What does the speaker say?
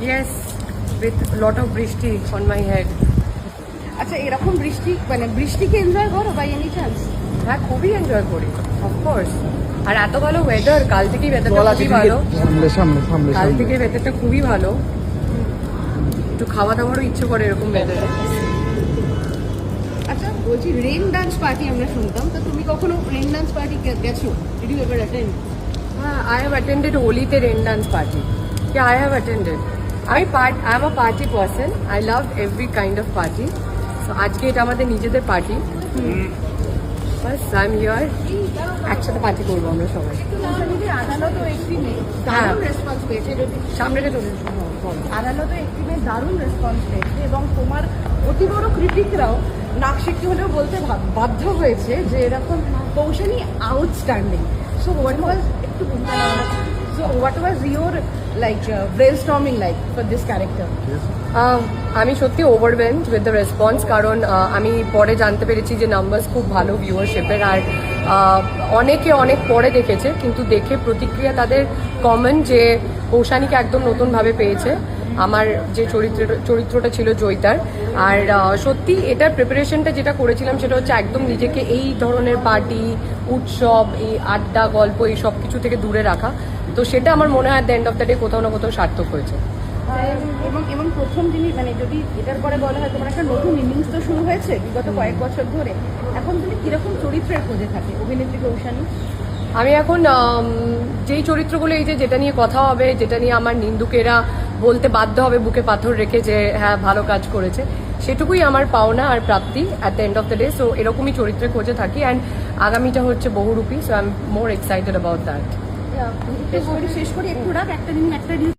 Yes, with lot of বৃষ্টি on my head. আচ্ছা, এরকম বৃষ্টি মানে বৃষ্টিকে এনজয় করো বাই এনি চান্স? হ্যাঁ, খুবই এনজয় করি অফকোর্স। আর এত ভালো ওয়েদার, কাল থেকেই ওয়েদারটা খুবই ভালো। কাল থেকে ওয়েদারটা খুবই ভালো, একটু খাওয়া দাওয়ারও ইচ্ছে করে এরকম ওয়েদারে। আচ্ছা বলছি, রেইন ডান্স পার্টি আমরা শুনতাম, তো তুমি কখনো রেইন ডান্স পার্টি গেছো? Did you ever attend? হ্যাঁ, I have attended হোলিতে rain dance party. Yeah, I have attended. I am a party person. I love every kind of party. So আজকে এটা আমাদের নিজেদের party. Bus I am here, একসাথে party করবো আমরা সবাই। আদালতও একটি মেয়ে হ্যাঁ। দারুণ রেসপন্স পেয়েছে, সামনেটা তো আদালতও একটি মেয়ে দারুণ রেসপন্স পেয়েছে, এবং তোমার অতি বড় ক্রিটিকরাও নাক সিটকে হলেও বলতে বাধ্য হয়েছে যে এরকম কৌশলী outstanding. So what was your like brainstorming like for this character? আমি সত্যি ওভারওয়েলমড উইথ দ্য রেসপন্স, কারণ আমি পরে জানতে পেরেছি যে নাম্বারস খুব ভালো ভিউয়ারশিপের। আর অনেকে অনেক পরে দেখেছে, কিন্তু দেখে প্রতিক্রিয়া তাদের কমন যে কৌশানীকে একদম নতুনভাবে পেয়েছে, আমার যে চরিত্রটা ছিল জয়িতার। আর সত্যি এটার প্রিপারেশনটা যেটা করেছিলাম সেটা হচ্ছে একদম নিজেকে এই ধরনের পার্টি, উৎসব, এই আড্ডা, গল্প, এই সব কিছু থেকে দূরে রাখা। তো সেটা আমার মনে হয় the end of the day কোথাও না কোথাও সার্থক হয়েছে। এবং প্রথম জিনিস মানে যদি এটার পরে বলা হয় তোমার একটা নতুন ইনিংস তো শুরু হয়েছে বিগত কয়েক বছর ধরে, এখন তুমি কিরকম চরিত্রের খোঁজে থাকে অভিনেত্রী কৌশানী? আমি এখন যেই চরিত্রগুলো, এই যে যেটা নিয়ে কথা হবে, যেটা নিয়ে আমার নিন্দুকেরা বলতে বাধ্য হবে বুকে পাথর রেখে যে হ্যাঁ ভালো কাজ করেছে, সেটুকুই আমার পাওনা আর প্রাপ্তি at the end of the day. So এরকমই চরিত্রে খোঁজে থাকি, অ্যান্ড আগামীটা হচ্ছে Bahurupi. So I am more excited about that. শেষ করি একটু রাখ, একটা জিনিস